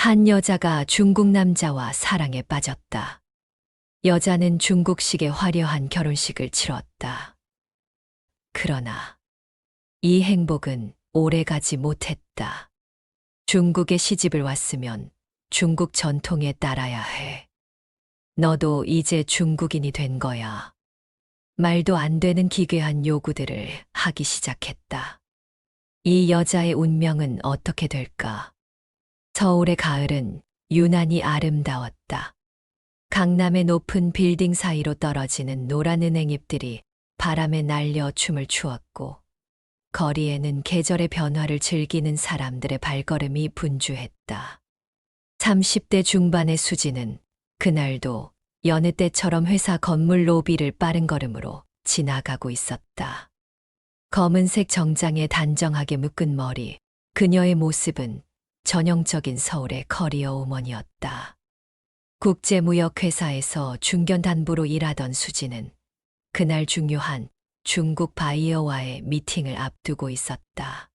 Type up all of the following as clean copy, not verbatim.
한 여자가 중국 남자와 사랑에 빠졌다. 여자는 중국식의 화려한 결혼식을 치렀다. 그러나 이 행복은 오래 가지 못했다. 중국에 시집을 왔으면 중국 전통에 따라야 해. 너도 이제 중국인이 된 거야. 말도 안 되는 기괴한 요구들을 하기 시작했다. 이 여자의 운명은 어떻게 될까? 서울의 가을은 유난히 아름다웠다. 강남의 높은 빌딩 사이로 떨어지는 노란 은행잎들이 바람에 날려 춤을 추었고, 거리에는 계절의 변화를 즐기는 사람들의 발걸음이 분주했다. 30대 중반의 수지는 그날도 여느 때처럼 회사 건물 로비를 빠른 걸음으로 지나가고 있었다. 검은색 정장에 단정하게 묶은 머리, 그녀의 모습은 전형적인 서울의 커리어 우먼이었다. 국제무역회사에서 중견단부로 일하던 수지는 그날 중요한 중국 바이어와의 미팅을 앞두고 있었다.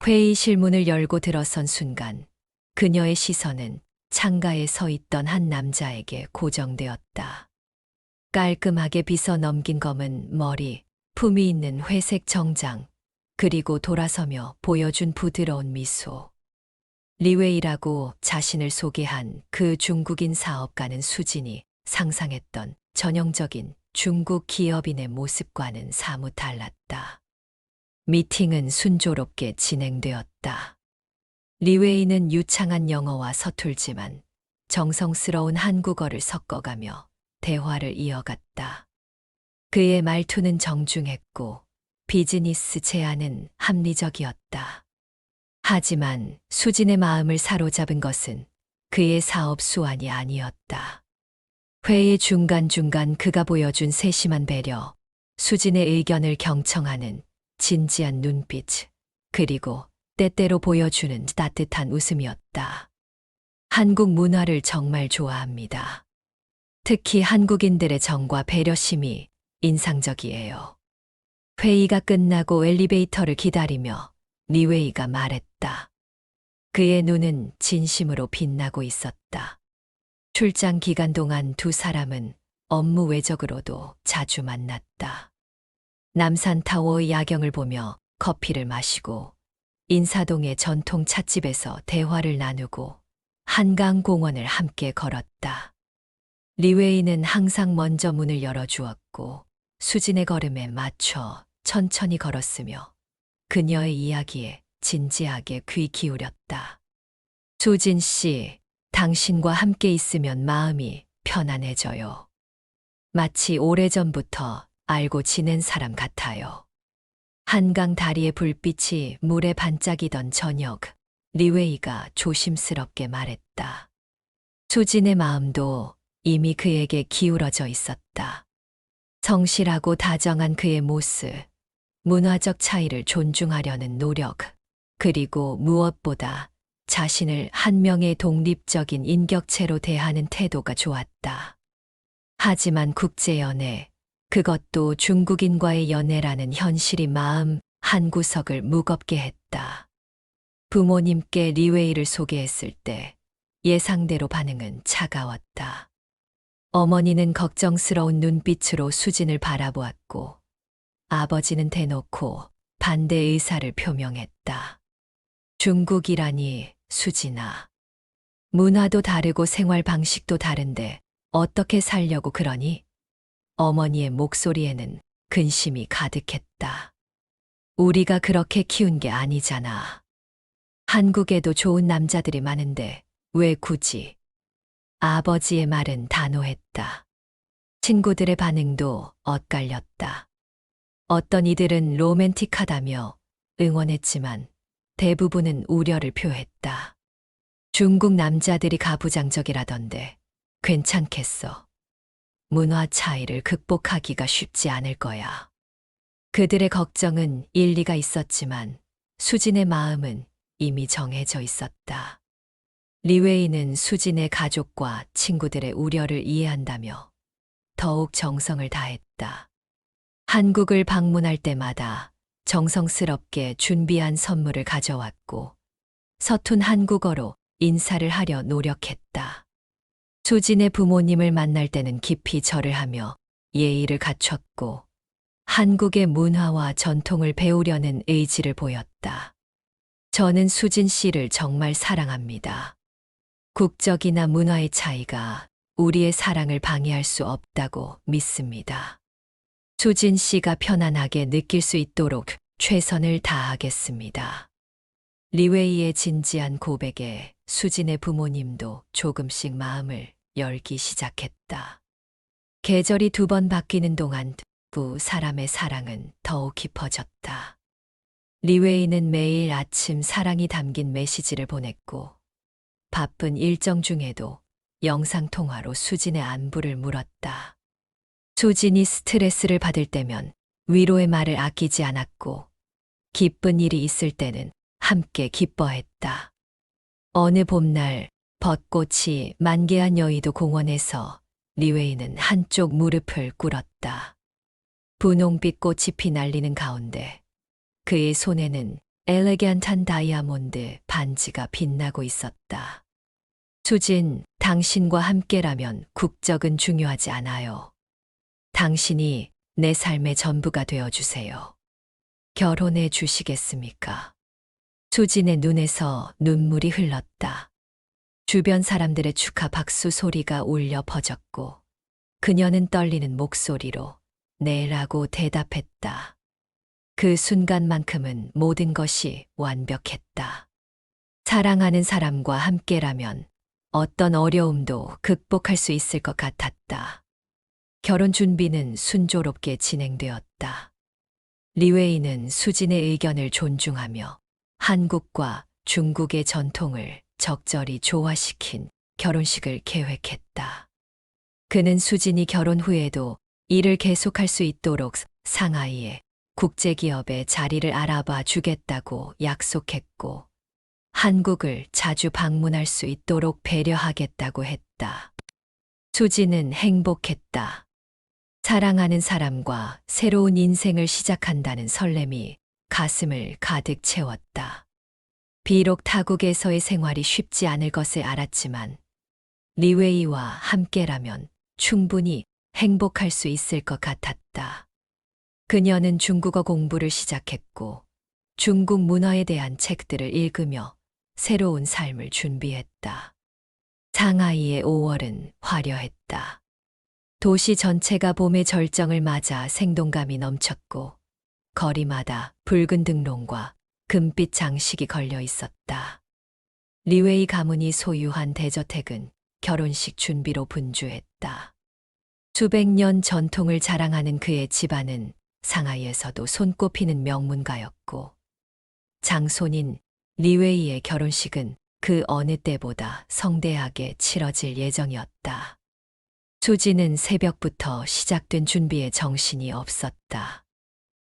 회의실 문을 열고 들어선 순간 그녀의 시선은 창가에 서 있던 한 남자에게 고정되었다. 깔끔하게 빗어 넘긴 검은 머리, 품위 있는 회색 정장, 그리고 돌아서며 보여준 부드러운 미소. 리웨이라고 자신을 소개한 그 중국인 사업가는 수진이 상상했던 전형적인 중국 기업인의 모습과는 사뭇 달랐다. 미팅은 순조롭게 진행되었다. 리웨이는 유창한 영어와 서툴지만 정성스러운 한국어를 섞어가며 대화를 이어갔다. 그의 말투는 정중했고 비즈니스 제안은 합리적이었다. 하지만 수진의 마음을 사로잡은 것은 그의 사업 수완이 아니었다. 회의 중간중간 그가 보여준 세심한 배려, 수진의 의견을 경청하는 진지한 눈빛, 그리고 때때로 보여주는 따뜻한 웃음이었다. 한국 문화를 정말 좋아합니다. 특히 한국인들의 정과 배려심이 인상적이에요. 회의가 끝나고 엘리베이터를 기다리며 리웨이가 말했다. 그의 눈은 진심으로 빛나고 있었다. 출장 기간 동안 두 사람은 업무 외적으로도 자주 만났다. 남산타워의 야경을 보며 커피를 마시고 인사동의 전통 찻집에서 대화를 나누고 한강공원을 함께 걸었다. 리웨이는 항상 먼저 문을 열어주었고 수진의 걸음에 맞춰 천천히 걸었으며 그녀의 이야기에 진지하게 귀 기울였다. 수진 씨, 당신과 함께 있으면 마음이 편안해져요. 마치 오래전부터 알고 지낸 사람 같아요. 한강 다리의 불빛이 물에 반짝이던 저녁, 리웨이가 조심스럽게 말했다. 수진의 마음도 이미 그에게 기울어져 있었다. 성실하고 다정한 그의 모습, 문화적 차이를 존중하려는 노력, 그리고 무엇보다 자신을 한 명의 독립적인 인격체로 대하는 태도가 좋았다. 하지만 국제연애, 그것도 중국인과의 연애라는 현실이 마음 한구석을 무겁게 했다. 부모님께 리웨이를 소개했을 때 예상대로 반응은 차가웠다. 어머니는 걱정스러운 눈빛으로 수진을 바라보았고 아버지는 대놓고 반대 의사를 표명했다. 중국이라니 수진아. 문화도 다르고 생활 방식도 다른데 어떻게 살려고 그러니? 어머니의 목소리에는 근심이 가득했다. 우리가 그렇게 키운 게 아니잖아. 한국에도 좋은 남자들이 많은데 왜 굳이? 아버지의 말은 단호했다. 친구들의 반응도 엇갈렸다. 어떤 이들은 로맨틱하다며 응원했지만 대부분은 우려를 표했다. 중국 남자들이 가부장적이라던데 괜찮겠어. 문화 차이를 극복하기가 쉽지 않을 거야. 그들의 걱정은 일리가 있었지만 수진의 마음은 이미 정해져 있었다. 리웨이는 수진의 가족과 친구들의 우려를 이해한다며 더욱 정성을 다했다. 한국을 방문할 때마다 정성스럽게 준비한 선물을 가져왔고 서툰 한국어로 인사를 하려 노력했다. 수진의 부모님을 만날 때는 깊이 절을 하며 예의를 갖췄고 한국의 문화와 전통을 배우려는 의지를 보였다. 저는 수진 씨를 정말 사랑합니다. 국적이나 문화의 차이가 우리의 사랑을 방해할 수 없다고 믿습니다. 수진 씨가 편안하게 느낄 수 있도록 최선을 다하겠습니다. 리웨이의 진지한 고백에 수진의 부모님도 조금씩 마음을 열기 시작했다. 계절이 2번 바뀌는 동안 두 사람의 사랑은 더욱 깊어졌다. 리웨이는 매일 아침 사랑이 담긴 메시지를 보냈고 바쁜 일정 중에도 영상통화로 수진의 안부를 물었다. 수진이 스트레스를 받을 때면 위로의 말을 아끼지 않았고 기쁜 일이 있을 때는 함께 기뻐했다. 어느 봄날 벚꽃이 만개한 여의도 공원에서 리웨이는 한쪽 무릎을 꿇었다. 분홍빛 꽃이 피날리는 가운데 그의 손에는 엘레간트한 다이아몬드 반지가 빛나고 있었다. 수진, 당신과 함께라면 국적은 중요하지 않아요. 당신이 내 삶의 전부가 되어주세요. 결혼해 주시겠습니까? 수진의 눈에서 눈물이 흘렀다. 주변 사람들의 축하 박수 소리가 울려 퍼졌고 그녀는 떨리는 목소리로 네라고 대답했다. 그 순간만큼은 모든 것이 완벽했다. 사랑하는 사람과 함께라면 어떤 어려움도 극복할 수 있을 것 같았다. 결혼 준비는 순조롭게 진행되었다. 리웨이는 수진의 의견을 존중하며 한국과 중국의 전통을 적절히 조화시킨 결혼식을 계획했다. 그는 수진이 결혼 후에도 일을 계속할 수 있도록 상하이에 국제기업의 자리를 알아봐 주겠다고 약속했고 한국을 자주 방문할 수 있도록 배려하겠다고 했다. 수진은 행복했다. 사랑하는 사람과 새로운 인생을 시작한다는 설렘이 가슴을 가득 채웠다. 비록 타국에서의 생활이 쉽지 않을 것을 알았지만 리웨이와 함께라면 충분히 행복할 수 있을 것 같았다. 그녀는 중국어 공부를 시작했고 중국 문화에 대한 책들을 읽으며 새로운 삶을 준비했다. 상하이의 5월은 화려했다. 도시 전체가 봄의 절정을 맞아 생동감이 넘쳤고 거리마다 붉은 등롱과 금빛 장식이 걸려 있었다. 리웨이 가문이 소유한 대저택은 결혼식 준비로 분주했다. 수백 년 전통을 자랑하는 그의 집안은 상하이에서도 손꼽히는 명문가였고 장손인 리웨이의 결혼식은 그 어느 때보다 성대하게 치러질 예정이었다. 수진은 새벽부터 시작된 준비에 정신이 없었다.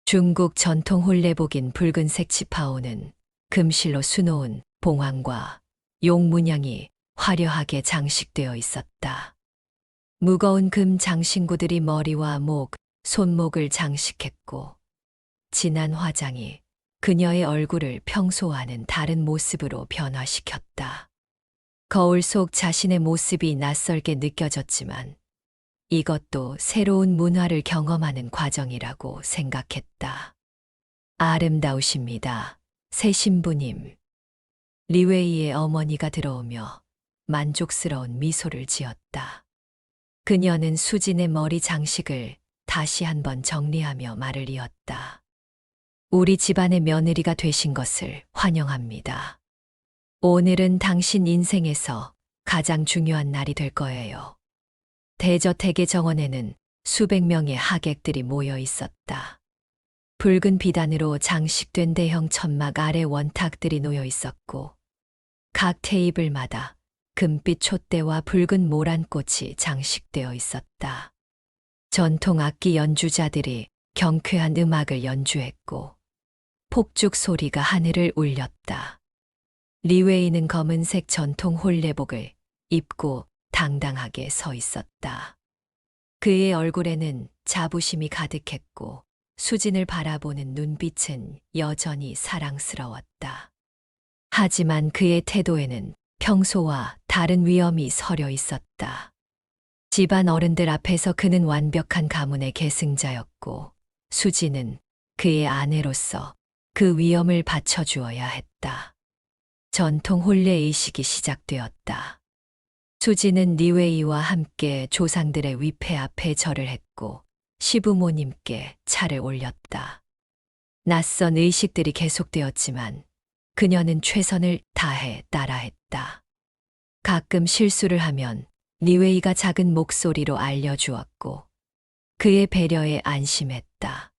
중국 전통 홀레복인 붉은색 치파오는 금실로 수놓은 봉황과 용 문양이 화려하게 장식되어 있었다. 무거운 금 장신구들이 머리와 목, 손목을 장식했고 진한 화장이 그녀의 얼굴을 평소와는 다른 모습으로 변화시켰다. 거울 속 자신의 모습이 낯설게 느껴졌지만 이것도 새로운 문화를 경험하는 과정이라고 생각했다. 아름다우십니다, 새 신부님. 리웨이의 어머니가 들어오며 만족스러운 미소를 지었다. 그녀는 수진의 머리 장식을 다시 한번 정리하며 말을 이었다. 우리 집안의 며느리가 되신 것을 환영합니다. 오늘은 당신 인생에서 가장 중요한 날이 될 거예요. 대저택의 정원에는 수백 명의 하객들이 모여 있었다. 붉은 비단으로 장식된 대형 천막 아래 원탁들이 놓여 있었고 각 테이블마다 금빛 촛대와 붉은 모란꽃이 장식되어 있었다. 전통 악기 연주자들이 경쾌한 음악을 연주했고 폭죽 소리가 하늘을 울렸다. 리웨이는 검은색 전통 홀레복을 입고 당당하게 서 있었다. 그의 얼굴에는 자부심이 가득했고 수진을 바라보는 눈빛은 여전히 사랑스러웠다. 하지만 그의 태도에는 평소와 다른 위엄이 서려 있었다. 집안 어른들 앞에서 그는 완벽한 가문의 계승자였고 수지는 그의 아내로서 그 위엄을 받쳐주어야 했다. 전통 혼례의식이 시작되었다. 수지는 리웨이와 함께 조상들의 위패 앞에 절을 했고 시부모님께 차를 올렸다. 낯선 의식들이 계속되었지만 그녀는 최선을 다해 따라했다. 가끔 실수를 하면 리웨이가 작은 목소리로 알려주었고 그의 배려에 안심했다.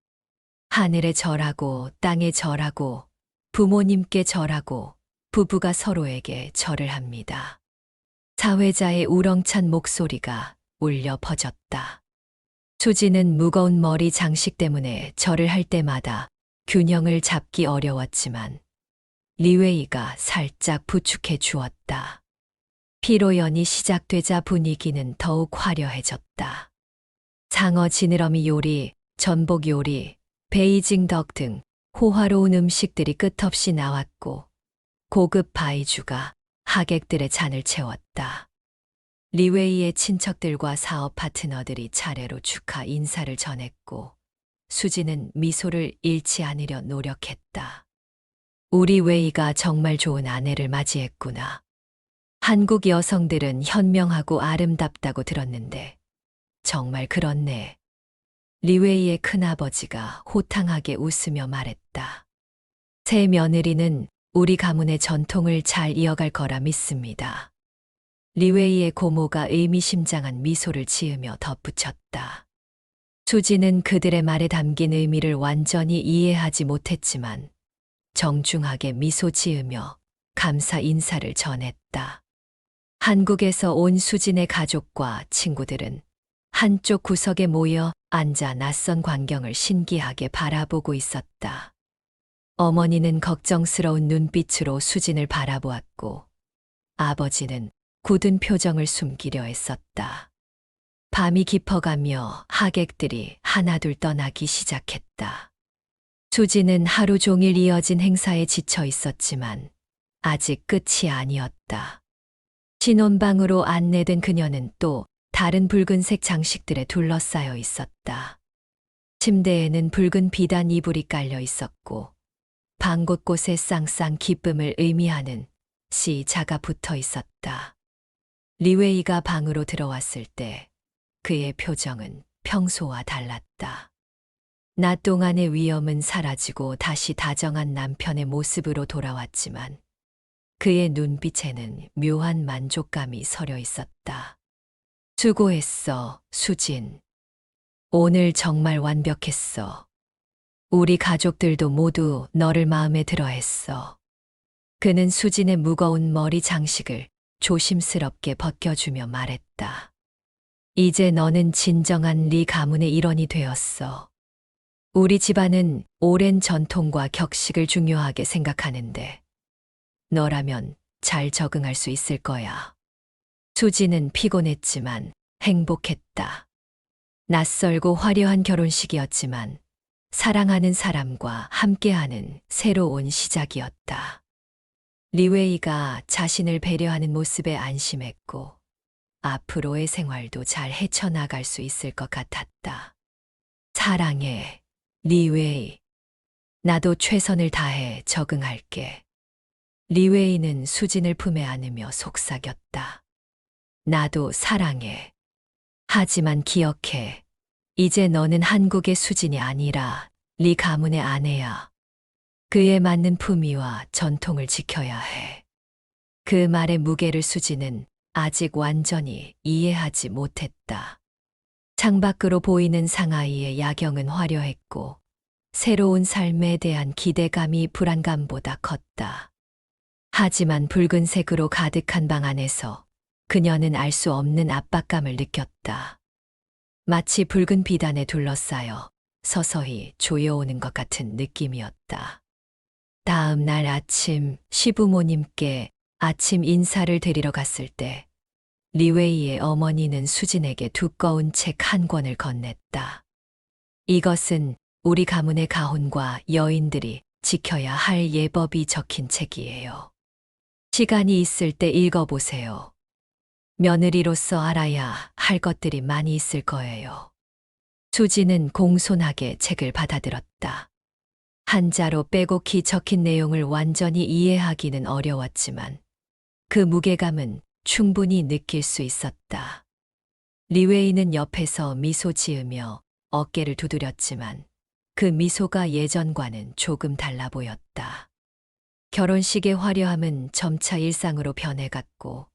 하늘에 절하고 땅에 절하고 부모님께 절하고 부부가 서로에게 절을 합니다. 사회자의 우렁찬 목소리가 울려 퍼졌다. 수지는 무거운 머리 장식 때문에 절을 할 때마다 균형을 잡기 어려웠지만 리웨이가 살짝 부축해 주었다. 피로연이 시작되자 분위기는 더욱 화려해졌다. 장어 지느러미 요리, 전복 요리, 베이징 덕 등 호화로운 음식들이 끝없이 나왔고 고급 바이주가 하객들의 잔을 채웠다. 리웨이의 친척들과 사업 파트너들이 차례로 축하 인사를 전했고 수지는 미소를 잃지 않으려 노력했다. 우리 웨이가 정말 좋은 아내를 맞이했구나. 한국 여성들은 현명하고 아름답다고 들었는데 정말 그렇네. 리웨이의 큰아버지가 호탕하게 웃으며 말했다. 새 며느리는 우리 가문의 전통을 잘 이어갈 거라 믿습니다. 리웨이의 고모가 의미심장한 미소를 지으며 덧붙였다. 수지는 그들의 말에 담긴 의미를 완전히 이해하지 못했지만 정중하게 미소 지으며 감사 인사를 전했다. 한국에서 온 수진의 가족과 친구들은 한쪽 구석에 모여 앉아 낯선 광경을 신기하게 바라보고 있었다. 어머니는 걱정스러운 눈빛으로 수진을 바라보았고 아버지는 굳은 표정을 숨기려 했었다. 밤이 깊어가며 하객들이 하나둘 떠나기 시작했다. 수지는 하루 종일 이어진 행사에 지쳐 있었지만 아직 끝이 아니었다. 신혼방으로 안내된 그녀는 또 다른 붉은색 장식들에 둘러싸여 있었다. 침대에는 붉은 비단 이불이 깔려 있었고 방 곳곳에 쌍쌍 기쁨을 의미하는 시자가 붙어 있었다. 리웨이가 방으로 들어왔을 때 그의 표정은 평소와 달랐다. 낮 동안의 위험은 사라지고 다시 다정한 남편의 모습으로 돌아왔지만 그의 눈빛에는 묘한 만족감이 서려 있었다. 수고했어, 수진. 오늘 정말 완벽했어. 우리 가족들도 모두 너를 마음에 들어 했어. 그는 수진의 무거운 머리 장식을 조심스럽게 벗겨주며 말했다. 이제 너는 진정한 리 가문의 일원이 되었어. 우리 집안은 오랜 전통과 격식을 중요하게 생각하는데 너라면 잘 적응할 수 있을 거야. 수지는 피곤했지만 행복했다. 낯설고 화려한 결혼식이었지만 사랑하는 사람과 함께하는 새로운 시작이었다. 리웨이가 자신을 배려하는 모습에 안심했고 앞으로의 생활도 잘 헤쳐나갈 수 있을 것 같았다. 사랑해, 리웨이. 나도 최선을 다해 적응할게. 리웨이는 수진을 품에 안으며 속삭였다. 나도 사랑해. 하지만 기억해. 이제 너는 한국의 수진이 아니라 리 가문의 아내야. 그에 맞는 품위와 전통을 지켜야 해. 그 말의 무게를 수지는 아직 완전히 이해하지 못했다. 창밖으로 보이는 상하이의 야경은 화려했고 새로운 삶에 대한 기대감이 불안감보다 컸다. 하지만 붉은색으로 가득한 방 안에서 그녀는 알 수 없는 압박감을 느꼈다. 마치 붉은 비단에 둘러싸여 서서히 조여오는 것 같은 느낌이었다. 다음 날 아침 시부모님께 아침 인사를 드리러 갔을 때 리웨이의 어머니는 수진에게 두꺼운 책 한 권을 건넸다. 이것은 우리 가문의 가혼과 여인들이 지켜야 할 예법이 적힌 책이에요. 시간이 있을 때 읽어보세요. 며느리로서 알아야 할 것들이 많이 있을 거예요. 수지는 공손하게 책을 받아들었다. 한자로 빼곡히 적힌 내용을 완전히 이해하기는 어려웠지만 그 무게감은 충분히 느낄 수 있었다. 리웨이는 옆에서 미소 지으며 어깨를 두드렸지만 그 미소가 예전과는 조금 달라 보였다. 결혼식의 화려함은 점차 일상으로 변해갔고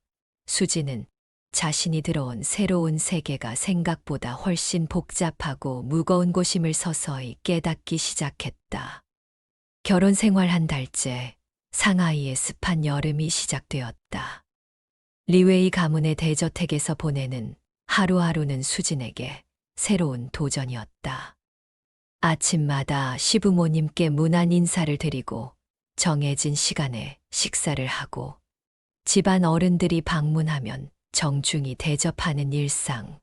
수지는 자신이 들어온 새로운 세계가 생각보다 훨씬 복잡하고 무거운 곳임을 서서히 깨닫기 시작했다. 결혼 생활 한 달째 상하이의 습한 여름이 시작되었다. 리웨이 가문의 대저택에서 보내는 하루하루는 수진에게 새로운 도전이었다. 아침마다 시부모님께 문안 인사를 드리고 정해진 시간에 식사를 하고 집안 어른들이 방문하면 정중히 대접하는 일상.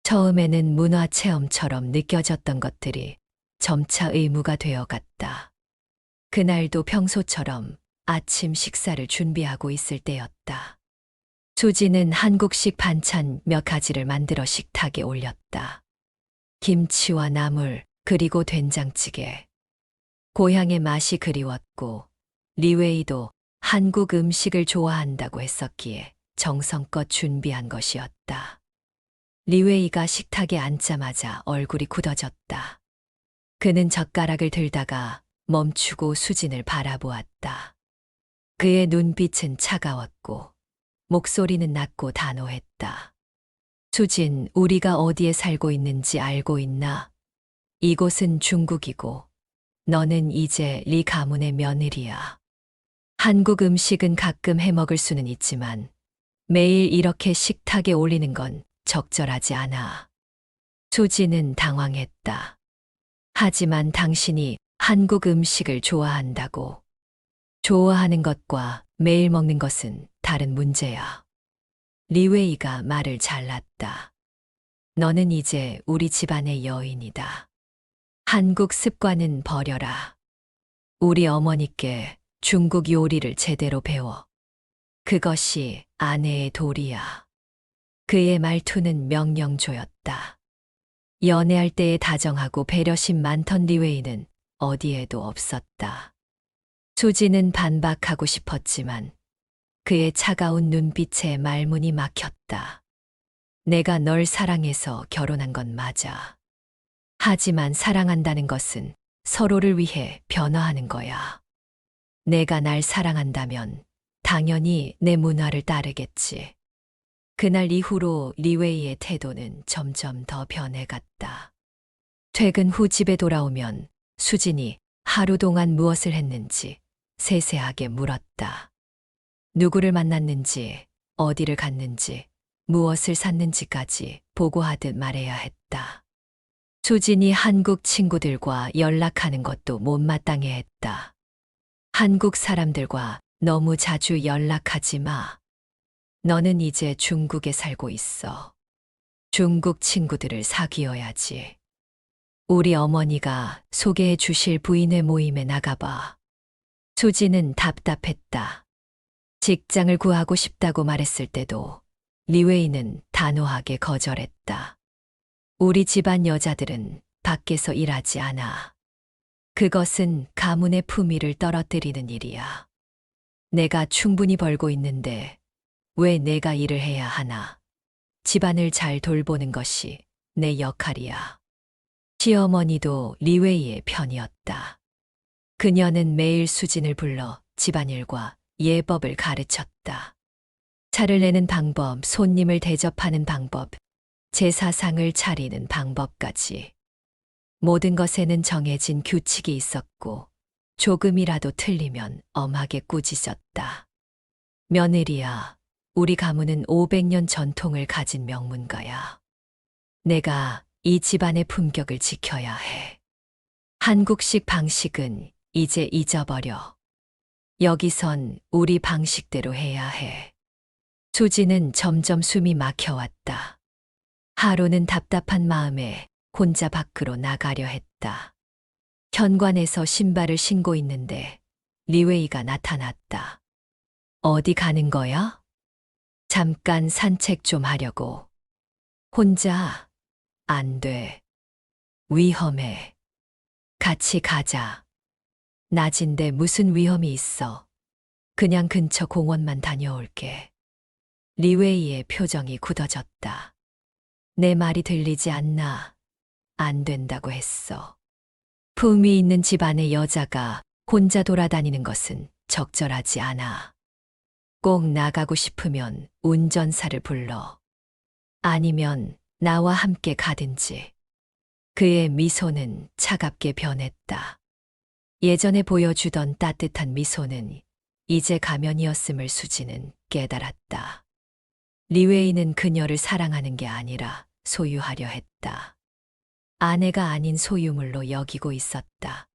처음에는 문화체험처럼 느껴졌던 것들이 점차 의무가 되어갔다. 그날도 평소처럼 아침 식사를 준비하고 있을 때였다. 수지는 한국식 반찬 몇 가지를 만들어 식탁에 올렸다. 김치와 나물, 그리고 된장찌개. 고향의 맛이 그리웠고 리웨이도 한국 음식을 좋아한다고 했었기에 정성껏 준비한 것이었다. 리웨이가 식탁에 앉자마자 얼굴이 굳어졌다. 그는 젓가락을 들다가 멈추고 수진을 바라보았다. 그의 눈빛은 차가웠고 목소리는 낮고 단호했다. 수진, 우리가 어디에 살고 있는지 알고 있나? 이곳은 중국이고 너는 이제 리 가문의 며느리야. 한국 음식은 가끔 해먹을 수는 있지만 매일 이렇게 식탁에 올리는 건 적절하지 않아. 수지는 당황했다. 하지만 당신이 한국 음식을 좋아한다고. 좋아하는 것과 매일 먹는 것은 다른 문제야. 리웨이가 말을 잘랐다. 너는 이제 우리 집안의 여인이다. 한국 습관은 버려라. 우리 어머니께 중국 요리를 제대로 배워. 그것이 아내의 도리야. 그의 말투는 명령조였다. 연애할 때의 다정하고 배려심 많던 리웨이는 어디에도 없었다. 수지는 반박하고 싶었지만 그의 차가운 눈빛에 말문이 막혔다. 내가 널 사랑해서 결혼한 건 맞아. 하지만 사랑한다는 것은 서로를 위해 변화하는 거야. 내가 날 사랑한다면 당연히 내 문화를 따르겠지. 그날 이후로 리웨이의 태도는 점점 더 변해갔다. 퇴근 후 집에 돌아오면 수진이 하루 동안 무엇을 했는지 세세하게 물었다. 누구를 만났는지, 어디를 갔는지, 무엇을 샀는지까지 보고하듯 말해야 했다. 수진이 한국 친구들과 연락하는 것도 못마땅해 했다. 한국 사람들과 너무 자주 연락하지 마. 너는 이제 중국에 살고 있어. 중국 친구들을 사귀어야지. 우리 어머니가 소개해 주실 부인의 모임에 나가봐. 수지는 답답했다. 직장을 구하고 싶다고 말했을 때도 리웨이는 단호하게 거절했다. 우리 집안 여자들은 밖에서 일하지 않아. 그것은 가문의 품위를 떨어뜨리는 일이야. 내가 충분히 벌고 있는데 왜 내가 일을 해야 하나? 집안을 잘 돌보는 것이 내 역할이야. 시어머니도 리웨이의 편이었다. 그녀는 매일 수진을 불러 집안일과 예법을 가르쳤다. 차를 내는 방법, 손님을 대접하는 방법, 제사상을 차리는 방법까지. 모든 것에는 정해진 규칙이 있었고 조금이라도 틀리면 엄하게 꾸짖었다. 며느리야, 우리 가문은 500년 전통을 가진 명문가야. 내가 이 집안의 품격을 지켜야 해. 한국식 방식은 이제 잊어버려. 여기선 우리 방식대로 해야 해. 수지는 점점 숨이 막혀왔다. 하루는 답답한 마음에 혼자 밖으로 나가려 했다. 현관에서 신발을 신고 있는데 리웨이가 나타났다. 어디 가는 거야? 잠깐 산책 좀 하려고. 혼자? 안 돼. 위험해. 같이 가자. 낮인데 무슨 위험이 있어. 그냥 근처 공원만 다녀올게. 리웨이의 표정이 굳어졌다. 내 말이 들리지 않나? 안 된다고 했어. 품위 있는 집안의 여자가 혼자 돌아다니는 것은 적절하지 않아. 꼭 나가고 싶으면 운전사를 불러. 아니면 나와 함께 가든지. 그의 미소는 차갑게 변했다. 예전에 보여주던 따뜻한 미소는 이제 가면이었음을 수지는 깨달았다. 리웨이는 그녀를 사랑하는 게 아니라 소유하려 했다. 아내가 아닌 소유물로 여기고 있었다.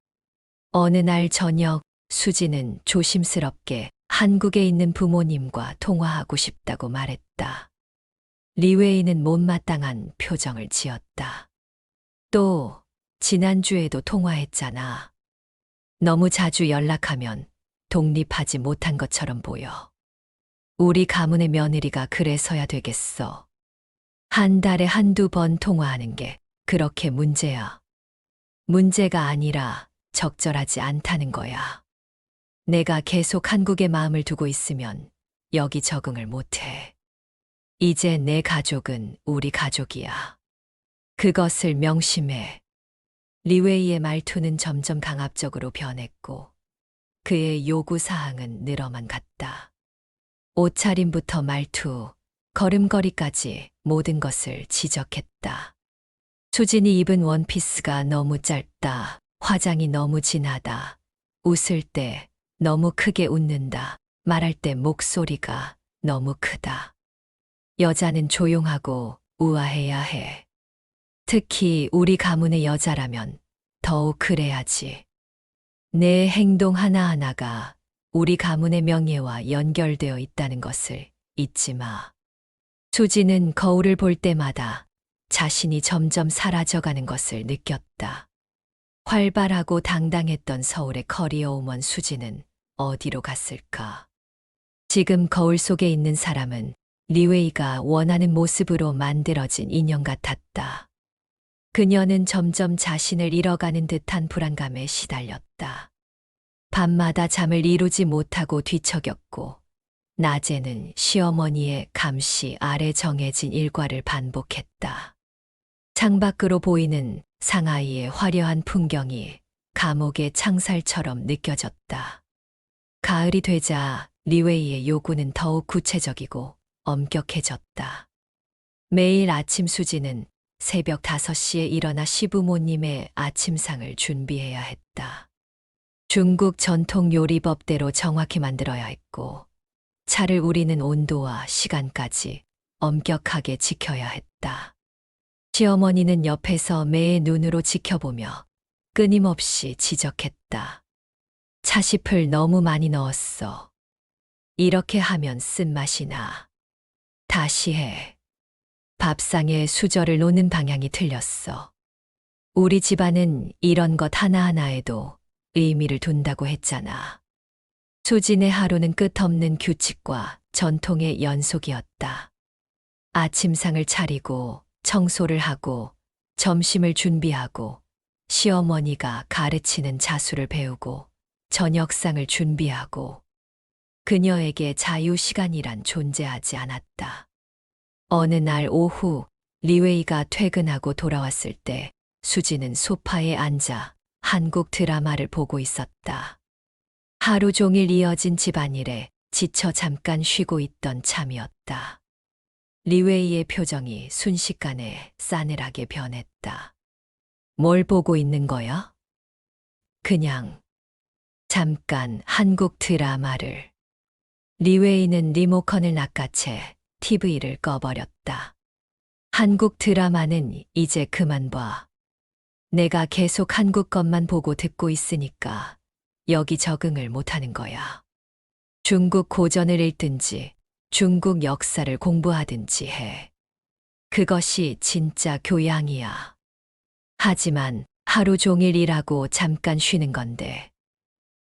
어느 날 저녁 수지는 조심스럽게 한국에 있는 부모님과 통화하고 싶다고 말했다. 리웨이는 못마땅한 표정을 지었다. 또 지난주에도 통화했잖아. 너무 자주 연락하면 독립하지 못한 것처럼 보여. 우리 가문의 며느리가 그래서야 되겠어. 한 달에 한두 번 통화하는 게 그렇게 문제야. 문제가 아니라 적절하지 않다는 거야. 내가 계속 한국에 마음을 두고 있으면 여기 적응을 못해. 이제 내 가족은 우리 가족이야. 그것을 명심해. 리웨이의 말투는 점점 강압적으로 변했고 그의 요구사항은 늘어만 갔다. 옷차림부터 말투, 걸음걸이까지 모든 것을 지적했다. 수진이 입은 원피스가 너무 짧다. 화장이 너무 진하다. 웃을 때 너무 크게 웃는다. 말할 때 목소리가 너무 크다. 여자는 조용하고 우아해야 해. 특히 우리 가문의 여자라면 더욱 그래야지. 내 행동 하나하나가 우리 가문의 명예와 연결되어 있다는 것을 잊지 마. 수지는 거울을 볼 때마다 자신이 점점 사라져가는 것을 느꼈다. 활발하고 당당했던 서울의 커리어우먼 수지는 어디로 갔을까? 지금 거울 속에 있는 사람은 리웨이가 원하는 모습으로 만들어진 인형 같았다. 그녀는 점점 자신을 잃어가는 듯한 불안감에 시달렸다. 밤마다 잠을 이루지 못하고 뒤척였고, 낮에는 시어머니의 감시 아래 정해진 일과를 반복했다. 창밖으로 보이는 상하이의 화려한 풍경이 감옥의 창살처럼 느껴졌다. 가을이 되자 리웨이의 요구는 더욱 구체적이고 엄격해졌다. 매일 아침 수지는 새벽 5시에 일어나 시부모님의 아침상을 준비해야 했다. 중국 전통 요리법대로 정확히 만들어야 했고, 차를 우리는 온도와 시간까지 엄격하게 지켜야 했다. 시어머니는 옆에서 매의 눈으로 지켜보며 끊임없이 지적했다. 차심을 너무 많이 넣었어. 이렇게 하면 쓴맛이 나. 다시 해. 밥상에 수저를 놓는 방향이 틀렸어. 우리 집안은 이런 것 하나하나에도 의미를 둔다고 했잖아. 수진의 하루는 끝없는 규칙과 전통의 연속이었다. 아침상을 차리고 청소를 하고 점심을 준비하고 시어머니가 가르치는 자수를 배우고 저녁상을 준비하고 그녀에게 자유시간이란 존재하지 않았다. 어느 날 오후 리웨이가 퇴근하고 돌아왔을 때 수지는 소파에 앉아 한국 드라마를 보고 있었다. 하루 종일 이어진 집안일에 지쳐 잠깐 쉬고 있던 참이었다. 리웨이의 표정이 순식간에 싸늘하게 변했다. 뭘 보고 있는 거야? 그냥 잠깐 한국 드라마를. 리웨이는 리모컨을 낚아채 TV를 꺼버렸다. 한국 드라마는 이제 그만 봐. 내가 계속 한국 것만 보고 듣고 있으니까 여기 적응을 못하는 거야. 중국 고전을 읽든지 중국 역사를 공부하든지 해. 그것이 진짜 교양이야. 하지만 하루 종일 일하고 잠깐 쉬는 건데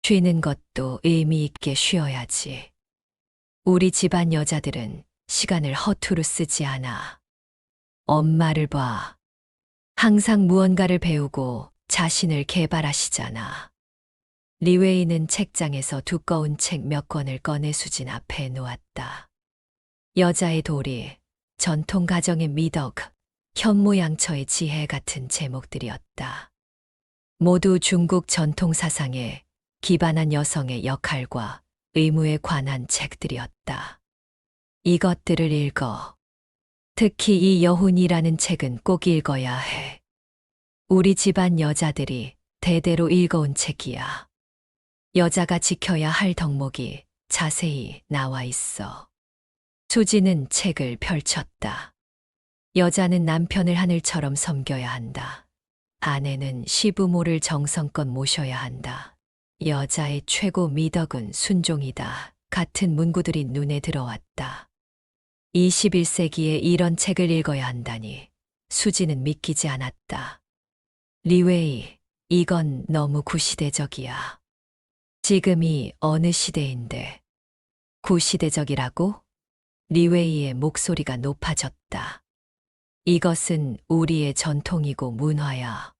쉬는 것도 의미 있게 쉬어야지. 우리 집안 여자들은 시간을 허투루 쓰지 않아. 엄마를 봐. 항상 무언가를 배우고 자신을 개발하시잖아. 리웨이는 책장에서 두꺼운 책 몇 권을 꺼내 수진 앞에 놓았다. 여자의 도리, 전통 가정의 미덕, 현모양처의 지혜 같은 제목들이었다. 모두 중국 전통 사상에 기반한 여성의 역할과 의무에 관한 책들이었다. 이것들을 읽어. 특히 이 여훈이라는 책은 꼭 읽어야 해. 우리 집안 여자들이 대대로 읽어온 책이야. 여자가 지켜야 할 덕목이 자세히 나와 있어. 수지는 책을 펼쳤다. 여자는 남편을 하늘처럼 섬겨야 한다. 아내는 시부모를 정성껏 모셔야 한다. 여자의 최고 미덕은 순종이다. 같은 문구들이 눈에 들어왔다. 21세기에 이런 책을 읽어야 한다니 수지는 믿기지 않았다. 리웨이, 이건 너무 구시대적이야. 지금이 어느 시대인데. 구시대적이라고? 리웨이의 목소리가 높아졌다. 이것은 우리의 전통이고 문화야.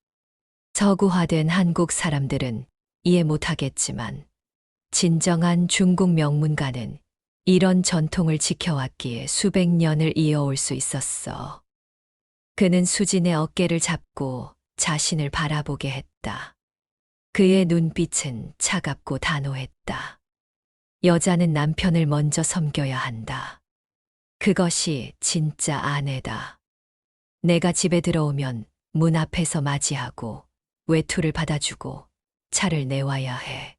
서구화된 한국 사람들은 이해 못하겠지만 진정한 중국 명문가는 이런 전통을 지켜왔기에 수백 년을 이어올 수 있었어. 그는 수진의 어깨를 잡고 자신을 바라보게 했다. 그의 눈빛은 차갑고 단호했다. 여자는 남편을 먼저 섬겨야 한다. 그것이 진짜 아내다. 내가 집에 들어오면 문 앞에서 맞이하고 외투를 받아주고 차를 내와야 해.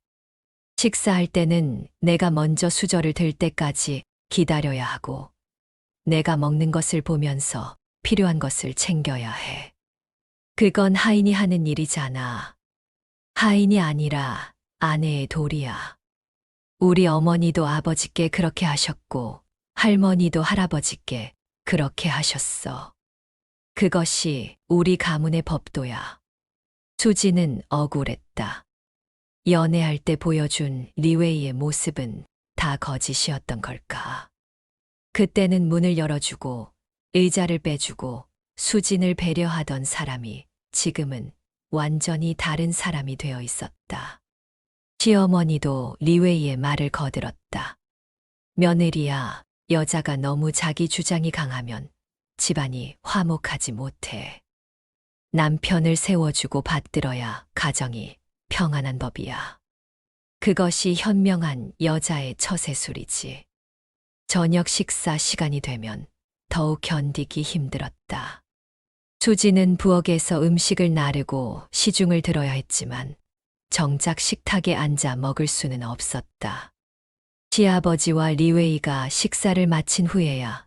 식사할 때는 내가 먼저 수저를 들 때까지 기다려야 하고 내가 먹는 것을 보면서 필요한 것을 챙겨야 해. 그건 하인이 하는 일이잖아. 하인이 아니라 아내의 도리야. 우리 어머니도 아버지께 그렇게 하셨고 할머니도 할아버지께 그렇게 하셨어. 그것이 우리 가문의 법도야. 수지는 억울했다. 연애할 때 보여준 리웨이의 모습은 다 거짓이었던 걸까? 그때는 문을 열어주고 의자를 빼주고 수진을 배려하던 사람이 지금은 완전히 다른 사람이 되어 있었다. 시어머니도 리웨이의 말을 거들었다. 며느리야, 여자가 너무 자기 주장이 강하면 집안이 화목하지 못해. 남편을 세워주고 받들어야 가정이 평안한 법이야. 그것이 현명한 여자의 처세술이지. 저녁 식사 시간이 되면 더욱 견디기 힘들었다. 수지는 부엌에서 음식을 나르고 시중을 들어야 했지만 정작 식탁에 앉아 먹을 수는 없었다. 시아버지와 리웨이가 식사를 마친 후에야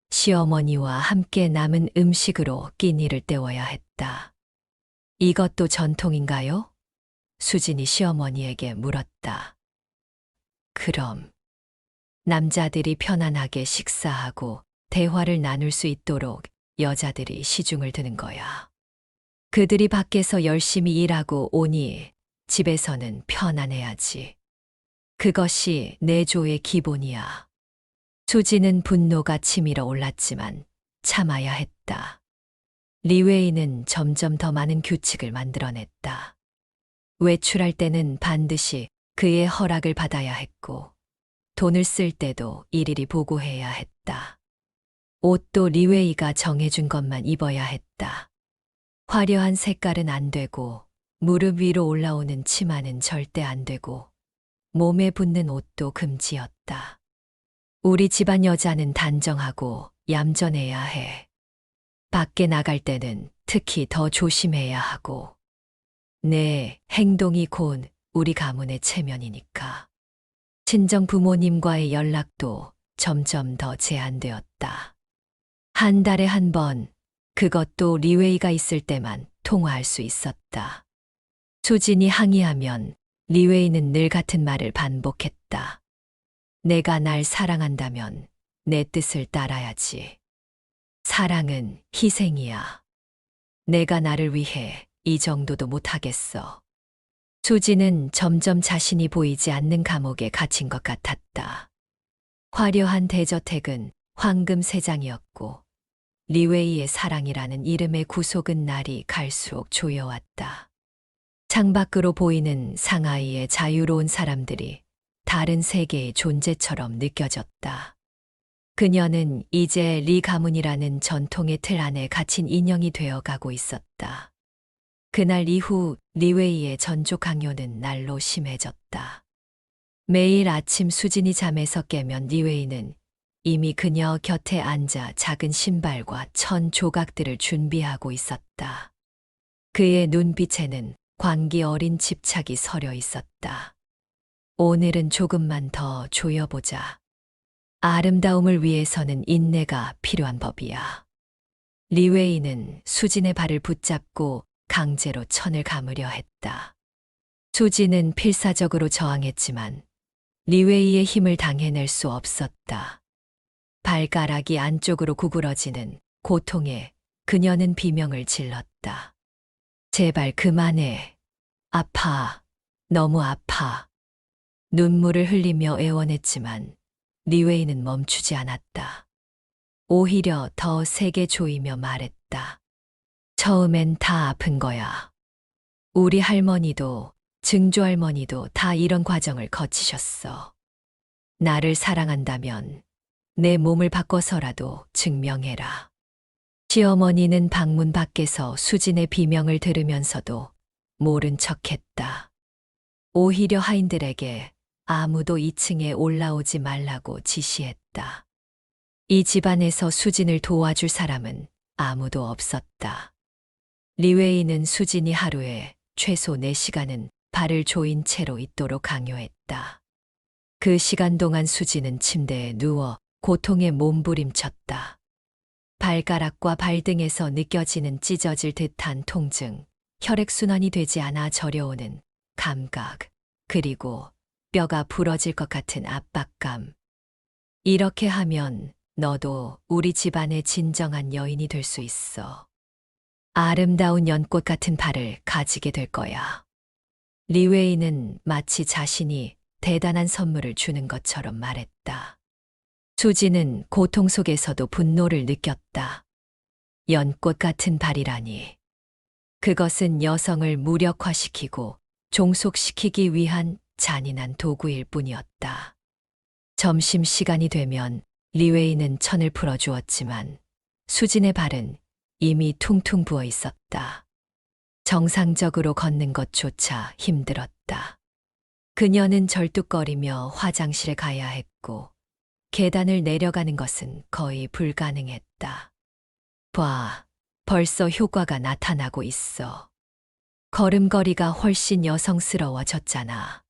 시어머니와 함께 남은 음식으로 끼니를 때워야 했다. 이것도 전통인가요? 수진이 시어머니에게 물었다. 그럼. 남자들이 편안하게 식사하고 대화를 나눌 수 있도록 여자들이 시중을 드는 거야. 그들이 밖에서 열심히 일하고 오니 집에서는 편안해야지. 그것이 내조의 기본이야. 수지는 분노가 치밀어 올랐지만 참아야 했다. 리웨이는 점점 더 많은 규칙을 만들어냈다. 외출할 때는 반드시 그의 허락을 받아야 했고, 돈을 쓸 때도 일일이 보고해야 했다. 옷도 리웨이가 정해준 것만 입어야 했다. 화려한 색깔은 안 되고, 무릎 위로 올라오는 치마는 절대 안 되고, 몸에 붙는 옷도 금지였다. 우리 집안 여자는 단정하고 얌전해야 해. 밖에 나갈 때는 특히 더 조심해야 하고, 내 행동이 곧 우리 가문의 체면이니까. 친정 부모님과의 연락도 점점 더 제한되었다. 한 달에 한 번, 그것도 리웨이가 있을 때만 통화할 수 있었다. 수진이 항의하면 리웨이는 늘 같은 말을 반복했다. 내가 날 사랑한다면 내 뜻을 따라야지. 사랑은 희생이야. 내가 나를 위해 이 정도도 못하겠어. 수지는 점점 자신이 보이지 않는 감옥에 갇힌 것 같았다. 화려한 대저택은 황금 세장이었고 리웨이의 사랑이라는 이름의 구속은 날이 갈수록 조여왔다. 창밖으로 보이는 상하이의 자유로운 사람들이 다른 세계의 존재처럼 느껴졌다. 그녀는 이제 리 가문이라는 전통의 틀 안에 갇힌 인형이 되어 가고 있었다. 그날 이후 리웨이의 전조 강요는 날로 심해졌다. 매일 아침 수진이 잠에서 깨면 리웨이는 이미 그녀 곁에 앉아 작은 신발과 천 조각들을 준비하고 있었다. 그의 눈빛에는 광기 어린 집착이 서려 있었다. 오늘은 조금만 더 조여보자. 아름다움을 위해서는 인내가 필요한 법이야. 리웨이는 수진의 발을 붙잡고 강제로 천을 감으려 했다. 수진은 필사적으로 저항했지만 리웨이의 힘을 당해낼 수 없었다. 발가락이 안쪽으로 구부러지는 고통에 그녀는 비명을 질렀다. 제발 그만해. 아파. 너무 아파. 눈물을 흘리며 애원했지만 리웨이는 멈추지 않았다. 오히려 더 세게 조이며 말했다. 처음엔 다 아픈 거야. 우리 할머니도 증조 할머니도 다 이런 과정을 거치셨어. 나를 사랑한다면 내 몸을 바꿔서라도 증명해라. 시어머니는 방문 밖에서 수진의 비명을 들으면서도 모른 척했다. 오히려 하인들에게 아무도 2층에 올라오지 말라고 지시했다. 이 집안에서 수진을 도와줄 사람은 아무도 없었다. 리웨이는 수진이 하루에 최소 4시간은 발을 조인 채로 있도록 강요했다. 그 시간 동안 수진은 침대에 누워 고통에 몸부림쳤다. 발가락과 발등에서 느껴지는 찢어질 듯한 통증, 혈액순환이 되지 않아 저려오는 감각, 그리고 뼈가 부러질 것 같은 압박감. 이렇게 하면 너도 우리 집안의 진정한 여인이 될 수 있어. 아름다운 연꽃 같은 발을 가지게 될 거야. 리웨이는 마치 자신이 대단한 선물을 주는 것처럼 말했다. 수지는 고통 속에서도 분노를 느꼈다. 연꽃 같은 발이라니. 그것은 여성을 무력화시키고 종속시키기 위한 잔인한 도구일 뿐이었다. 점심시간이 되면 리웨이는 천을 풀어주었지만 수진의 발은 이미 퉁퉁 부어 있었다. 정상적으로 걷는 것조차 힘들었다. 그녀는 절뚝거리며 화장실에 가야 했고 계단을 내려가는 것은 거의 불가능했다. 봐, 벌써 효과가 나타나고 있어. 걸음걸이가 훨씬 여성스러워졌잖아.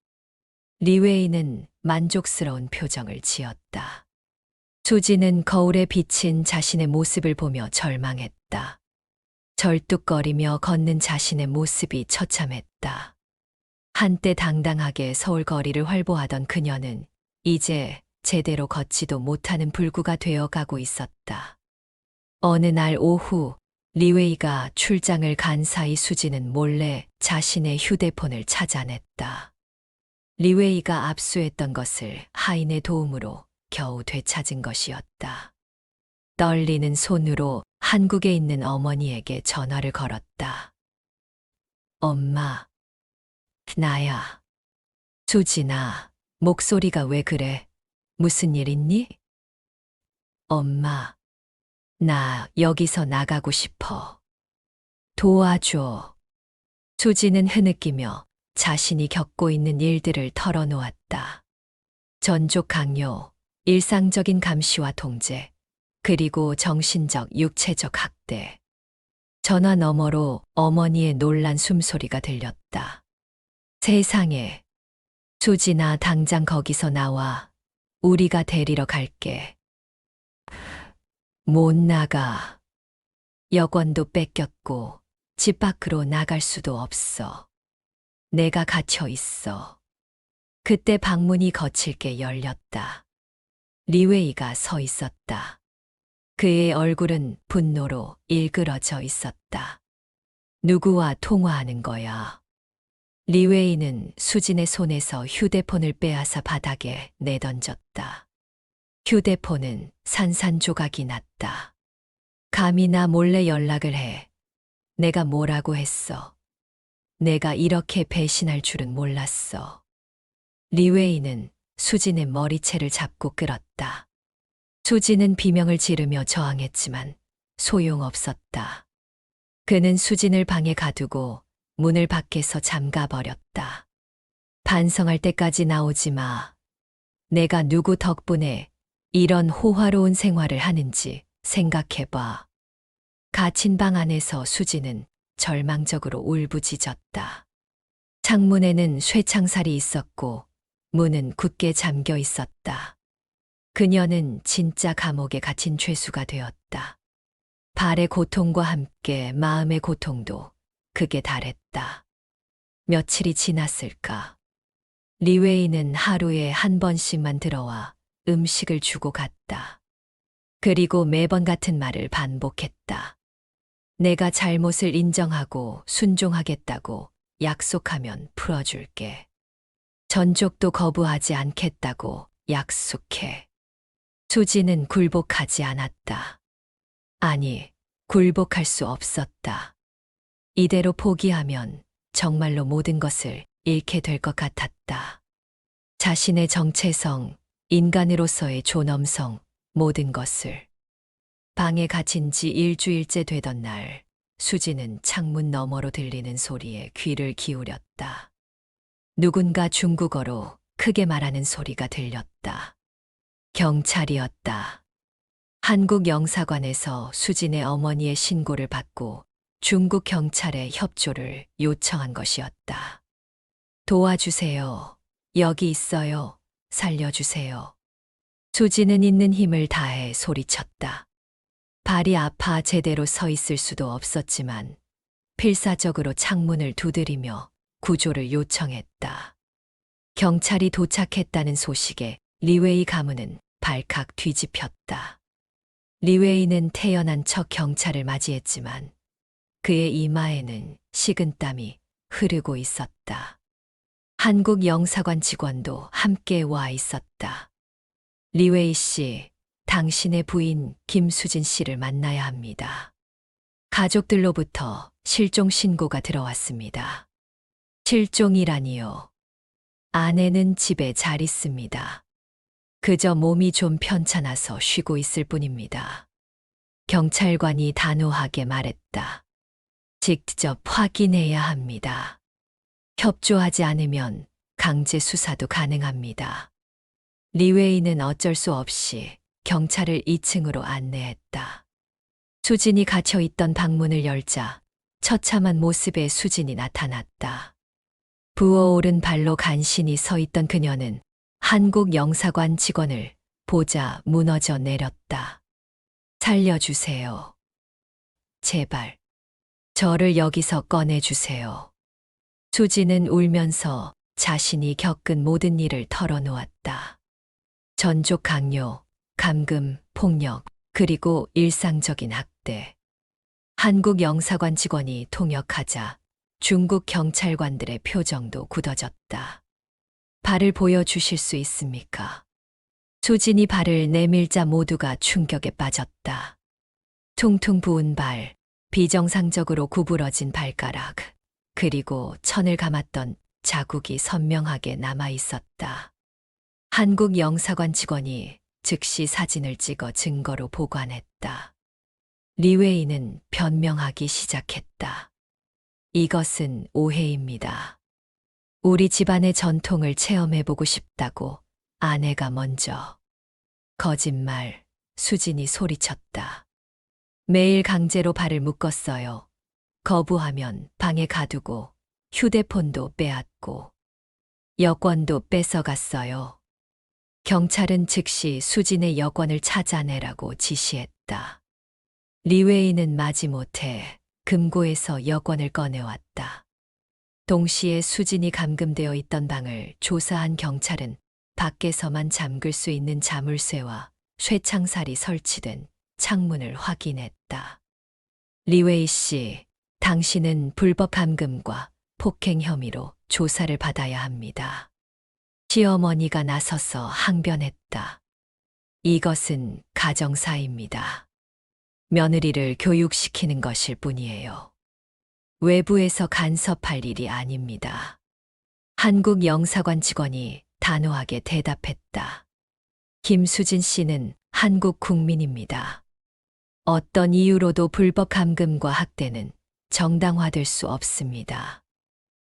리웨이는 만족스러운 표정을 지었다. 수지는 거울에 비친 자신의 모습을 보며 절망했다. 절뚝거리며 걷는 자신의 모습이 처참했다. 한때 당당하게 서울 거리를 활보하던 그녀는 이제 제대로 걷지도 못하는 불구가 되어가고 있었다. 어느 날 오후 리웨이가 출장을 간 사이 수지는 몰래 자신의 휴대폰을 찾아냈다. 리웨이가 압수했던 것을 하인의 도움으로 겨우 되찾은 것이었다. 떨리는 손으로 한국에 있는 어머니에게 전화를 걸었다. 엄마, 나야. 수진아, 목소리가 왜 그래? 무슨 일 있니? 엄마, 나 여기서 나가고 싶어. 도와줘. 수지는 흐느끼며 자신이 겪고 있는 일들을 털어놓았다. 전족 강요, 일상적인 감시와 통제, 그리고 정신적, 육체적 학대. 전화 너머로 어머니의 놀란 숨소리가 들렸다. 세상에, 수진아 당장 거기서 나와. 우리가 데리러 갈게. 못 나가. 여권도 뺏겼고 집 밖으로 나갈 수도 없어. 내가 갇혀 있어. 그때 방문이 거칠게 열렸다. 리웨이가 서 있었다. 그의 얼굴은 분노로 일그러져 있었다. 누구와 통화하는 거야? 리웨이는 수진의 손에서 휴대폰을 빼앗아 바닥에 내던졌다. 휴대폰은 산산조각이 났다. 감히 나 몰래 연락을 해. 내가 뭐라고 했어. 내가 이렇게 배신할 줄은 몰랐어. 리웨이는 수진의 머리채를 잡고 끌었다. 수진은 비명을 지르며 저항했지만 소용없었다. 그는 수진을 방에 가두고 문을 밖에서 잠가버렸다. 반성할 때까지 나오지 마. 내가 누구 덕분에 이런 호화로운 생활을 하는지 생각해봐. 갇힌 방 안에서 수진은 절망적으로 울부짖었다. 창문에는 쇠창살이 있었고 문은 굳게 잠겨 있었다. 그녀는 진짜 감옥에 갇힌 죄수가 되었다. 발의 고통과 함께 마음의 고통도 극에 달했다. 며칠이 지났을까? 리웨이는 하루에 한 번씩만 들어와 음식을 주고 갔다. 그리고 매번 같은 말을 반복했다. 내가 잘못을 인정하고 순종하겠다고 약속하면 풀어줄게. 전족도 거부하지 않겠다고 약속해. 수지는 굴복하지 않았다. 아니, 굴복할 수 없었다. 이대로 포기하면 정말로 모든 것을 잃게 될 것 같았다. 자신의 정체성, 인간으로서의 존엄성, 모든 것을. 방에 갇힌 지 일주일째 되던 날, 수지는 창문 너머로 들리는 소리에 귀를 기울였다. 누군가 중국어로 크게 말하는 소리가 들렸다. 경찰이었다. 한국 영사관에서 수진의 어머니의 신고를 받고 중국 경찰의 협조를 요청한 것이었다. 도와주세요. 여기 있어요. 살려주세요. 수지는 있는 힘을 다해 소리쳤다. 발이 아파 제대로 서 있을 수도 없었지만 필사적으로 창문을 두드리며 구조를 요청했다. 경찰이 도착했다는 소식에 리웨이 가문은 발칵 뒤집혔다. 리웨이는 태연한 척 경찰을 맞이했지만 그의 이마에는 식은땀이 흐르고 있었다. 한국 영사관 직원도 함께 와 있었다. 리웨이 씨, 당신의 부인 김수진 씨를 만나야 합니다. 가족들로부터 실종 신고가 들어왔습니다. 실종이라니요. 아내는 집에 잘 있습니다. 그저 몸이 좀 편찮아서 쉬고 있을 뿐입니다. 경찰관이 단호하게 말했다. 직접 확인해야 합니다. 협조하지 않으면 강제 수사도 가능합니다. 리웨이는 어쩔 수 없이 경찰을 2층으로 안내했다. 수진이 갇혀 있던 방문을 열자 처참한 모습의 수진이 나타났다. 부어오른 발로 간신히 서 있던 그녀는 한국 영사관 직원을 보자 무너져 내렸다. 살려주세요. 제발. 저를 여기서 꺼내주세요. 수지는 울면서 자신이 겪은 모든 일을 털어놓았다. 전족 강요, 감금, 폭력, 그리고 일상적인 학대. 한국 영사관 직원이 통역하자 중국 경찰관들의 표정도 굳어졌다. 발을 보여주실 수 있습니까? 수진이 발을 내밀자 모두가 충격에 빠졌다. 퉁퉁 부은 발, 비정상적으로 구부러진 발가락, 그리고 천을 감았던 자국이 선명하게 남아 있었다. 한국 영사관 직원이 즉시 사진을 찍어 증거로 보관했다. 리웨이는 변명하기 시작했다. 이것은 오해입니다. 우리 집안의 전통을 체험해보고 싶다고 아내가 먼저. 거짓말, 수진이 소리쳤다. 매일 강제로 발을 묶었어요. 거부하면 방에 가두고 휴대폰도 빼앗고 여권도 뺏어갔어요. 경찰은 즉시 수진의 여권을 찾아내라고 지시했다. 리웨이는 마지못해 금고에서 여권을 꺼내왔다. 동시에 수진이 감금되어 있던 방을 조사한 경찰은 밖에서만 잠글 수 있는 자물쇠와 쇠창살이 설치된 창문을 확인했다. 리웨이 씨, 당신은 불법 감금과 폭행 혐의로 조사를 받아야 합니다. 시어머니가 나서서 항변했다. 이것은 가정사입니다. 며느리를 교육시키는 것일 뿐이에요. 외부에서 간섭할 일이 아닙니다. 한국 영사관 직원이 단호하게 대답했다. 김수진 씨는 한국 국민입니다. 어떤 이유로도 불법 감금과 학대는 정당화될 수 없습니다.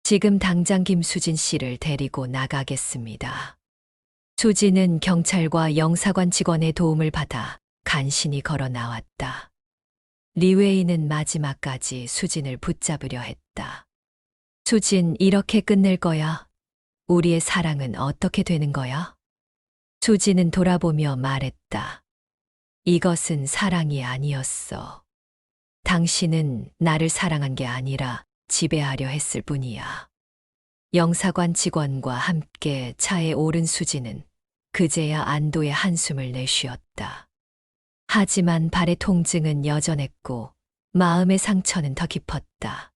지금 당장 김수진 씨를 데리고 나가겠습니다. 수진은 경찰과 영사관 직원의 도움을 받아 간신히 걸어 나왔다. 리웨이는 마지막까지 수진을 붙잡으려 했다. 수진, 이렇게 끝낼 거야? 우리의 사랑은 어떻게 되는 거야? 수진은 돌아보며 말했다. 이것은 사랑이 아니었어. 당신은 나를 사랑한 게 아니라 지배하려 했을 뿐이야. 영사관 직원과 함께 차에 오른 수진은 그제야 안도의 한숨을 내쉬었다. 하지만 발의 통증은 여전했고 마음의 상처는 더 깊었다.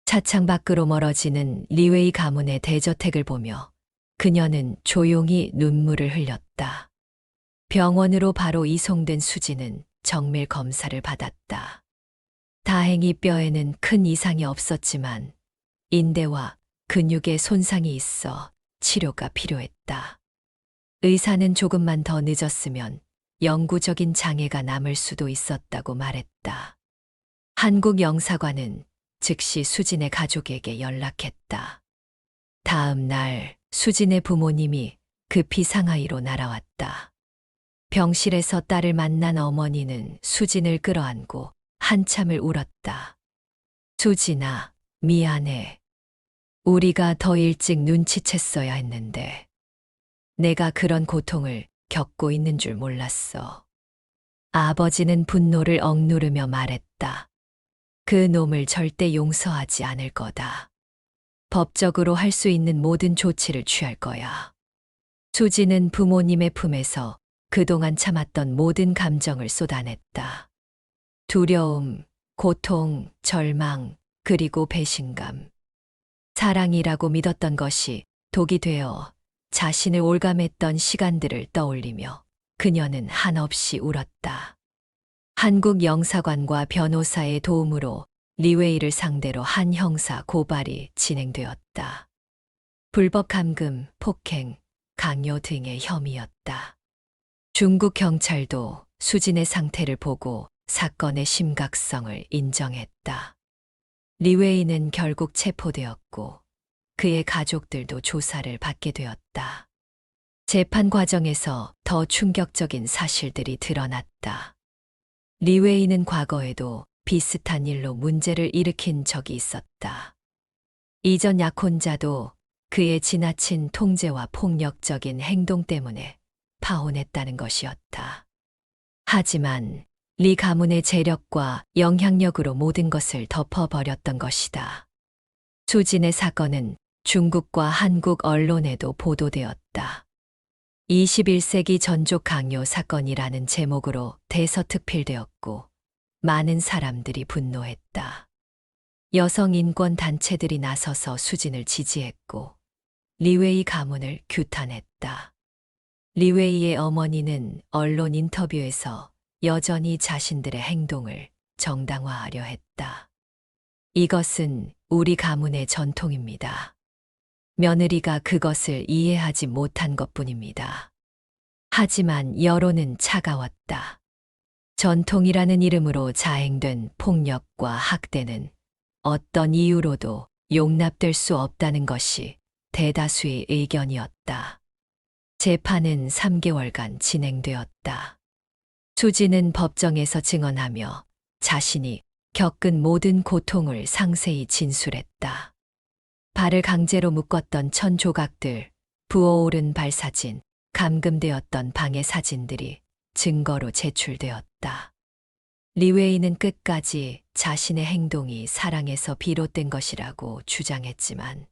차창 밖으로 멀어지는 리웨이 가문의 대저택을 보며 그녀는 조용히 눈물을 흘렸다. 병원으로 바로 이송된 수진은 정밀 검사를 받았다. 다행히 뼈에는 큰 이상이 없었지만 인대와 근육에 손상이 있어 치료가 필요했다. 의사는 조금만 더 늦었으면 영구적인 장애가 남을 수도 있었다고 말했다. 한국 영사관은 즉시 수진의 가족에게 연락했다. 다음 날 수진의 부모님이 급히 상하이로 날아왔다. 병실에서 딸을 만난 어머니는 수진을 끌어안고 한참을 울었다. 수진아, 미안해. 우리가 더 일찍 눈치챘어야 했는데. 내가 그런 고통을 겪고 있는 줄 몰랐어. 아버지는 분노를 억누르며 말했다. 그 놈을 절대 용서하지 않을 거다. 법적으로 할 수 있는 모든 조치를 취할 거야. 수진은 부모님의 품에서 그동안 참았던 모든 감정을 쏟아냈다. 두려움, 고통, 절망, 그리고 배신감. 사랑이라고 믿었던 것이 독이 되어 자신을 올감했던 시간들을 떠올리며 그녀는 한없이 울었다. 한국 영사관과 변호사의 도움으로 리웨이를 상대로 한 형사 고발이 진행되었다. 불법 감금, 폭행, 강요 등의 혐의였다. 중국 경찰도 수진의 상태를 보고 사건의 심각성을 인정했다. 리웨이는 결국 체포되었고 그의 가족들도 조사를 받게 되었다. 재판 과정에서 더 충격적인 사실들이 드러났다. 리웨이는 과거에도 비슷한 일로 문제를 일으킨 적이 있었다. 이전 약혼자도 그의 지나친 통제와 폭력적인 행동 때문에 파혼했다는 것이었다. 하지만 리 가문의 재력과 영향력으로 모든 것을 덮어버렸던 것이다. 수진의 사건은 중국과 한국 언론에도 보도되었다. 21세기 전족 강요 사건이라는 제목으로 대서특필되었고 많은 사람들이 분노했다. 여성 인권 단체들이 나서서 수진을 지지했고 리웨이 가문을 규탄했다. 리웨이의 어머니는 언론 인터뷰에서 여전히 자신들의 행동을 정당화하려 했다. 이것은 우리 가문의 전통입니다. 며느리가 그것을 이해하지 못한 것뿐입니다. 하지만 여론은 차가웠다. 전통이라는 이름으로 자행된 폭력과 학대는 어떤 이유로도 용납될 수 없다는 것이 대다수의 의견이었다. 재판은 3개월간 진행되었다. 수진은 법정에서 증언하며 자신이 겪은 모든 고통을 상세히 진술했다. 발을 강제로 묶었던 천 조각들, 부어오른 발사진, 감금되었던 방의 사진들이 증거로 제출되었다. 리웨이는 끝까지 자신의 행동이 사랑에서 비롯된 것이라고 주장했지만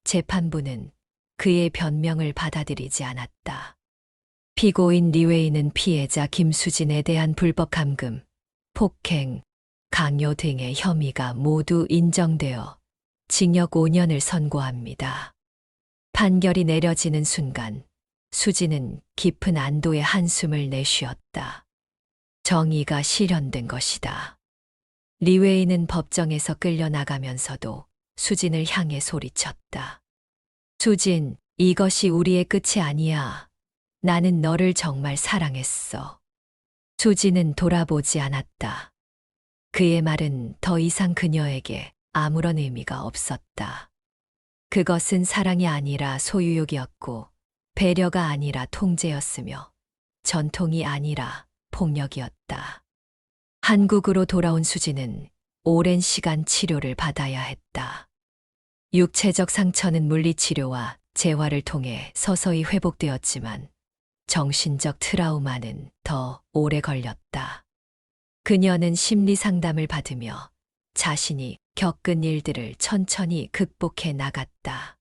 재판부는 그의 변명을 받아들이지 않았다. 피고인 리웨이는 피해자 김수진에 대한 불법 감금, 폭행, 강요 등의 혐의가 모두 인정되어 징역 5년을 선고합니다. 판결이 내려지는 순간 수지는 깊은 안도의 한숨을 내쉬었다. 정의가 실현된 것이다. 리웨이는 법정에서 끌려나가면서도 수진을 향해 소리쳤다. 수진, 이것이 우리의 끝이 아니야. 나는 너를 정말 사랑했어. 수진은 돌아보지 않았다. 그의 말은 더 이상 그녀에게 아무런 의미가 없었다. 그것은 사랑이 아니라 소유욕이었고, 배려가 아니라 통제였으며, 전통이 아니라 폭력이었다. 한국으로 돌아온 수지는 오랜 시간 치료를 받아야 했다. 육체적 상처는 물리치료와 재활을 통해 서서히 회복되었지만 정신적 트라우마는 더 오래 걸렸다. 그녀는 심리 상담을 받으며 자신이 겪은 일들을 천천히 극복해 나갔다.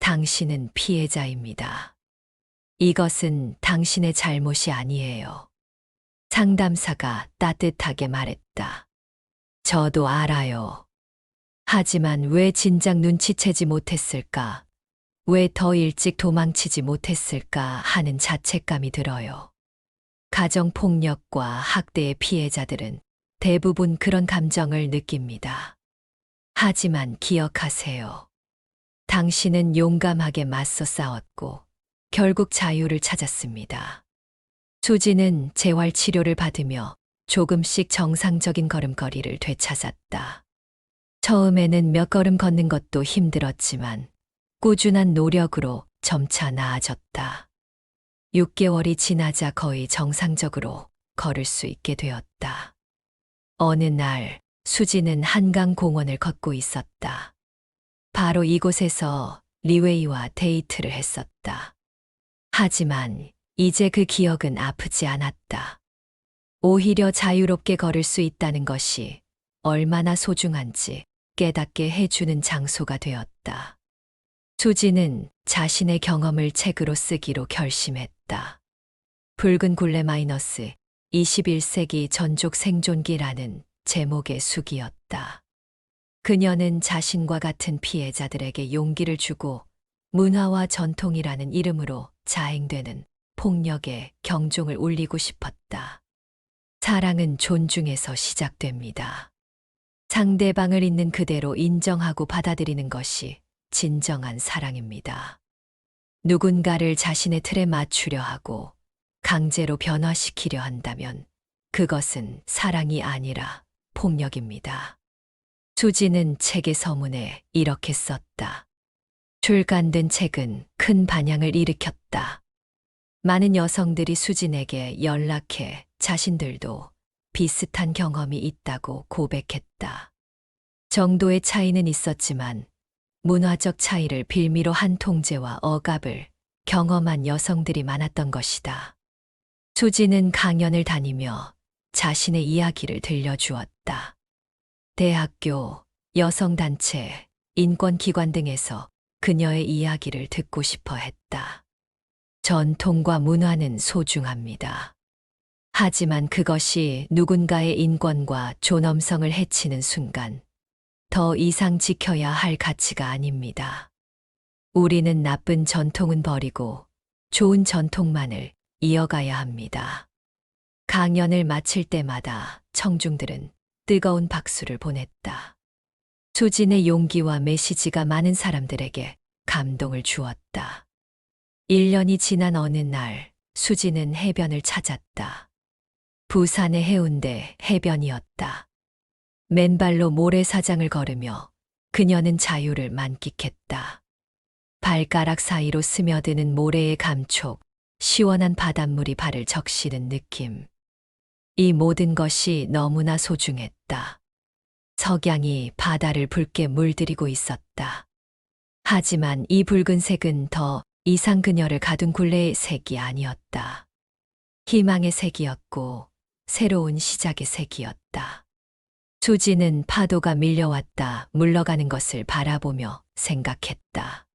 당신은 피해자입니다. 이것은 당신의 잘못이 아니에요. 상담사가 따뜻하게 말했다. 저도 알아요. 하지만 왜 진작 눈치채지 못했을까? 왜 더 일찍 도망치지 못했을까 하는 자책감이 들어요. 가정폭력과 학대의 피해자들은 대부분 그런 감정을 느낍니다. 하지만 기억하세요. 당신은 용감하게 맞서 싸웠고 결국 자유를 찾았습니다. 수지는 재활치료를 받으며 조금씩 정상적인 걸음걸이를 되찾았다. 처음에는 몇 걸음 걷는 것도 힘들었지만 꾸준한 노력으로 점차 나아졌다. 6개월이 지나자 거의 정상적으로 걸을 수 있게 되었다. 어느 날 수지는 한강 공원을 걷고 있었다. 바로 이곳에서 리웨이와 데이트를 했었다. 하지만 이제 그 기억은 아프지 않았다. 오히려 자유롭게 걸을 수 있다는 것이 얼마나 소중한지 깨닫게 해주는 장소가 되었다. 수지는 자신의 경험을 책으로 쓰기로 결심했다. 붉은 굴레 마이너스 21세기 전족 생존기라는 제목의 수기였다. 그녀는 자신과 같은 피해자들에게 용기를 주고 문화와 전통이라는 이름으로 자행되는 폭력에 경종을 울리고 싶었다. 사랑은 존중에서 시작됩니다. 상대방을 있는 그대로 인정하고 받아들이는 것이 진정한 사랑입니다. 누군가를 자신의 틀에 맞추려 하고 강제로 변화시키려 한다면 그것은 사랑이 아니라 폭력입니다. 수지는 책의 서문에 이렇게 썼다. 출간된 책은 큰 반향을 일으켰다. 많은 여성들이 수진에게 연락해 자신들도 비슷한 경험이 있다고 고백했다. 정도의 차이는 있었지만 문화적 차이를 빌미로 한 통제와 억압을 경험한 여성들이 많았던 것이다. 수지는 강연을 다니며 자신의 이야기를 들려주었다. 대학교, 여성단체, 인권기관 등에서 그녀의 이야기를 듣고 싶어 했다. 전통과 문화는 소중합니다. 하지만 그것이 누군가의 인권과 존엄성을 해치는 순간 더 이상 지켜야 할 가치가 아닙니다. 우리는 나쁜 전통은 버리고 좋은 전통만을 이어가야 합니다. 강연을 마칠 때마다 청중들은 뜨거운 박수를 보냈다. 수진의 용기와 메시지가 많은 사람들에게 감동을 주었다. 1년이 지난 어느 날 수진은 해변을 찾았다. 부산의 해운대 해변이었다. 맨발로 모래사장을 걸으며 그녀는 자유를 만끽했다. 발가락 사이로 스며드는 모래의 감촉, 시원한 바닷물이 발을 적시는 느낌. 이 모든 것이 너무나 소중했다. 석양이 바다를 붉게 물들이고 있었다. 하지만 이 붉은색은 더 이상 그녀를 가둔 굴레의 색이 아니었다. 희망의 색이었고 새로운 시작의 색이었다. 수지는 파도가 밀려왔다 물러가는 것을 바라보며 생각했다.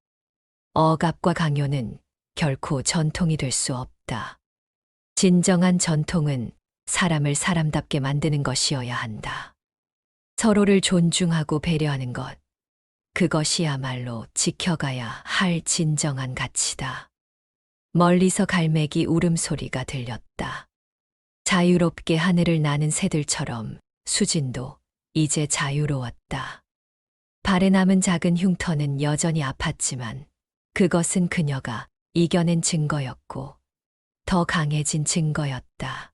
억압과 강요는 결코 전통이 될 수 없다. 진정한 전통은 사람을 사람답게 만드는 것이어야 한다. 서로를 존중하고 배려하는 것, 그것이야말로 지켜가야 할 진정한 가치다. 멀리서 갈매기 울음소리가 들렸다. 자유롭게 하늘을 나는 새들처럼 수진도 이제 자유로웠다. 발에 남은 작은 흉터는 여전히 아팠지만 그것은 그녀가 이겨낸 증거였고 더 강해진 증거였다.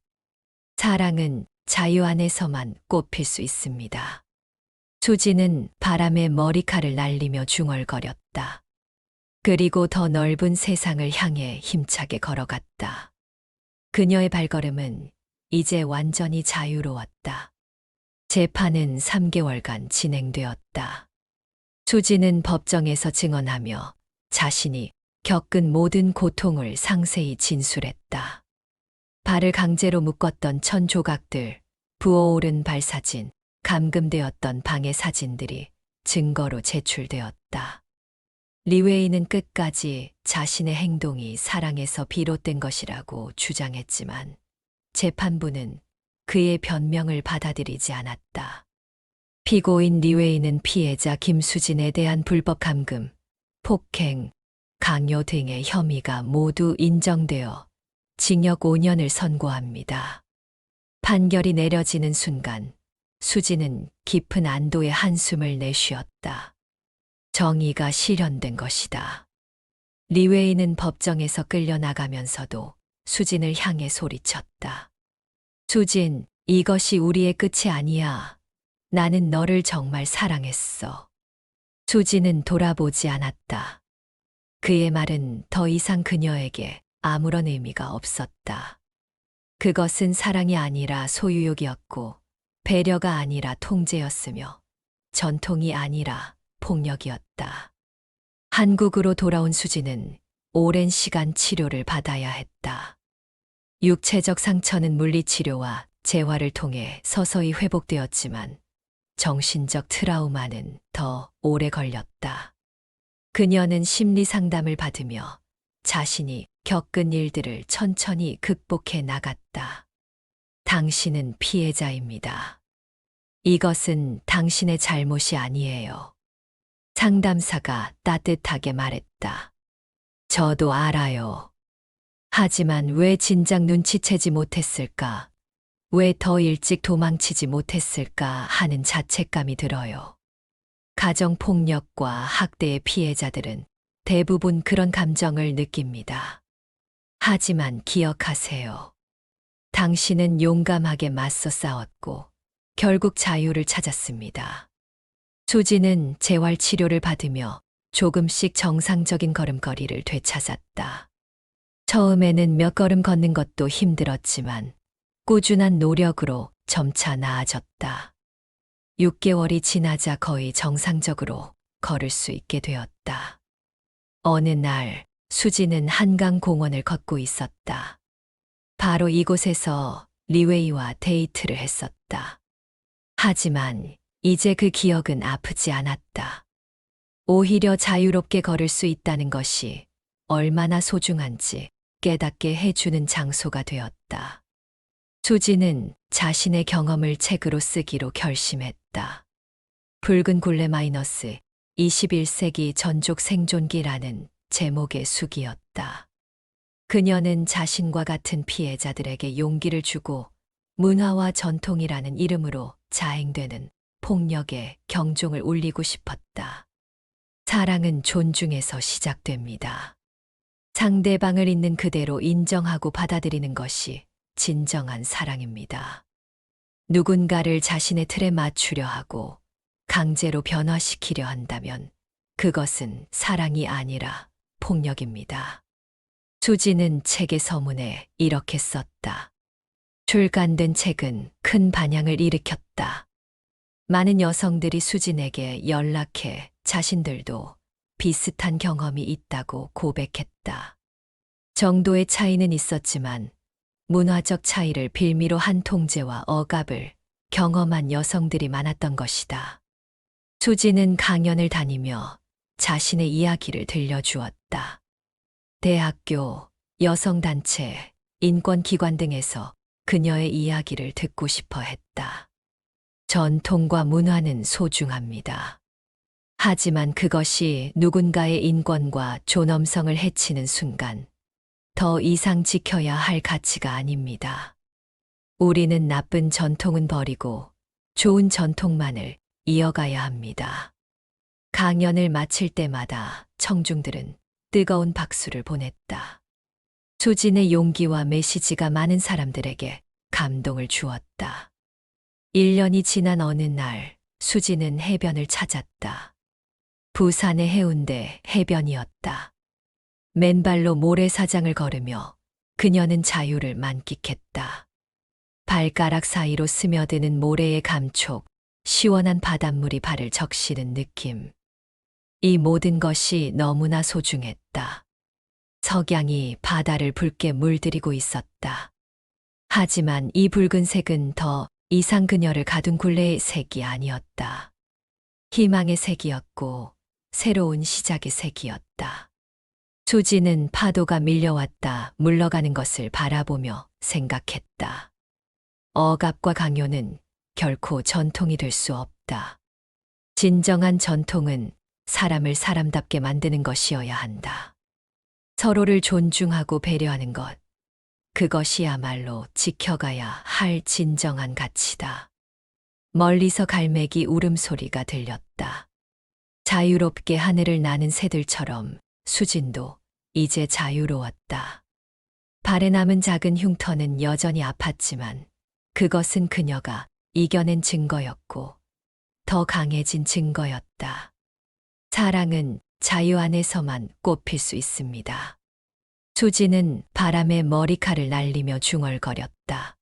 사랑은 자유 안에서만 꽃필 수 있습니다. 수지는 바람에 머리칼을 날리며 중얼거렸다. 그리고 더 넓은 세상을 향해 힘차게 걸어갔다. 그녀의 발걸음은 이제 완전히 자유로웠다. 재판은 3개월간 진행되었다. 수지는 법정에서 증언하며 자신이 겪은 모든 고통을 상세히 진술했다. 발을 강제로 묶었던 천 조각들, 부어오른 발사진, 감금되었던 방의 사진들이 증거로 제출되었다. 리웨이는 끝까지 자신의 행동이 사랑에서 비롯된 것이라고 주장했지만 재판부는 그의 변명을 받아들이지 않았다. 피고인 리웨이는 피해자 김수진에 대한 불법 감금, 폭행, 강요 등의 혐의가 모두 인정되어 징역 5년을 선고합니다. 판결이 내려지는 순간 수지는 깊은 안도의 한숨을 내쉬었다. 정의가 실현된 것이다. 리웨이는 법정에서 끌려나가면서도 수진을 향해 소리쳤다. 수진, 이것이 우리의 끝이 아니야. 나는 너를 정말 사랑했어. 수지는 돌아보지 않았다. 그의 말은 더 이상 그녀에게 아무런 의미가 없었다. 그것은 사랑이 아니라 소유욕이었고 배려가 아니라 통제였으며 전통이 아니라 폭력이었다. 한국으로 돌아온 수지는 오랜 시간 치료를 받아야 했다. 육체적 상처는 물리치료와 재활을 통해 서서히 회복되었지만 정신적 트라우마는 더 오래 걸렸다. 그녀는 심리 상담을 받으며 자신이 겪은 일들을 천천히 극복해 나갔다. 당신은 피해자입니다. 이것은 당신의 잘못이 아니에요. 상담사가 따뜻하게 말했다. 저도 알아요. 하지만 왜 진작 눈치채지 못했을까? 왜 더 일찍 도망치지 못했을까 하는 자책감이 들어요. 가정폭력과 학대의 피해자들은 대부분 그런 감정을 느낍니다. 하지만 기억하세요. 당신은 용감하게 맞서 싸웠고 결국 자유를 찾았습니다. 수지는 재활치료를 받으며 조금씩 정상적인 걸음걸이를 되찾았다. 처음에는 몇 걸음 걷는 것도 힘들었지만 꾸준한 노력으로 점차 나아졌다. 6개월이 지나자 거의 정상적으로 걸을 수 있게 되었다. 어느 날 수지는 한강공원을 걷고 있었다. 바로 이곳에서 리웨이와 데이트를 했었다. 하지만 이제 그 기억은 아프지 않았다. 오히려 자유롭게 걸을 수 있다는 것이 얼마나 소중한지 깨닫게 해주는 장소가 되었다. 수지는 자신의 경험을 책으로 쓰기로 결심했다. 붉은 굴레 마이너스 21세기 전족 생존기라는 제목의 수기였다. 그녀는 자신과 같은 피해자들에게 용기를 주고 문화와 전통이라는 이름으로 자행되는 폭력에 경종을 울리고 싶었다. 사랑은 존중에서 시작됩니다. 상대방을 있는 그대로 인정하고 받아들이는 것이 진정한 사랑입니다. 누군가를 자신의 틀에 맞추려 하고 강제로 변화시키려 한다면 그것은 사랑이 아니라 폭력입니다. 수지는 책의 서문에 이렇게 썼다. 출간된 책은 큰 반향을 일으켰다. 많은 여성들이 수진에게 연락해 자신들도 비슷한 경험이 있다고 고백했다. 정도의 차이는 있었지만 문화적 차이를 빌미로 한 통제와 억압을 경험한 여성들이 많았던 것이다. 수지는 강연을 다니며 자신의 이야기를 들려주었다. 대학교, 여성단체, 인권기관 등에서 그녀의 이야기를 듣고 싶어 했다. 전통과 문화는 소중합니다. 하지만 그것이 누군가의 인권과 존엄성을 해치는 순간 더 이상 지켜야 할 가치가 아닙니다. 우리는 나쁜 전통은 버리고 좋은 전통만을 이어가야 합니다. 강연을 마칠 때마다 청중들은 뜨거운 박수를 보냈다. 수진의 용기와 메시지가 많은 사람들에게 감동을 주었다. 1년이 지난 어느 날 수진은 해변을 찾았다. 부산의 해운대 해변이었다. 맨발로 모래사장을 걸으며 그녀는 자유를 만끽했다. 발가락 사이로 스며드는 모래의 감촉, 시원한 바닷물이 발을 적시는 느낌. 이 모든 것이 너무나 소중했다. 석양이 바다를 붉게 물들이고 있었다. 하지만 이 붉은색은 더 이상 그녀를 가둔 굴레의 색이 아니었다. 희망의 색이었고 새로운 시작의 색이었다. 수지는 파도가 밀려왔다 물러가는 것을 바라보며 생각했다. 억압과 강요는 결코 전통이 될 수 없다. 진정한 전통은 사람을 사람답게 만드는 것이어야 한다. 서로를 존중하고 배려하는 것, 그것이야말로 지켜가야 할 진정한 가치다. 멀리서 갈매기 울음소리가 들렸다. 자유롭게 하늘을 나는 새들처럼 수진도 이제 자유로웠다. 발에 남은 작은 흉터는 여전히 아팠지만 그것은 그녀가 이겨낸 증거였고 더 강해진 증거였다. 사랑은 자유 안에서만 꽃필 수 있습니다. 수지는 바람에 머리칼을 날리며 중얼거렸다.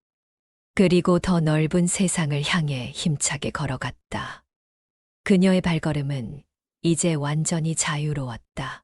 그리고 더 넓은 세상을 향해 힘차게 걸어갔다. 그녀의 발걸음은 이제 완전히 자유로웠다.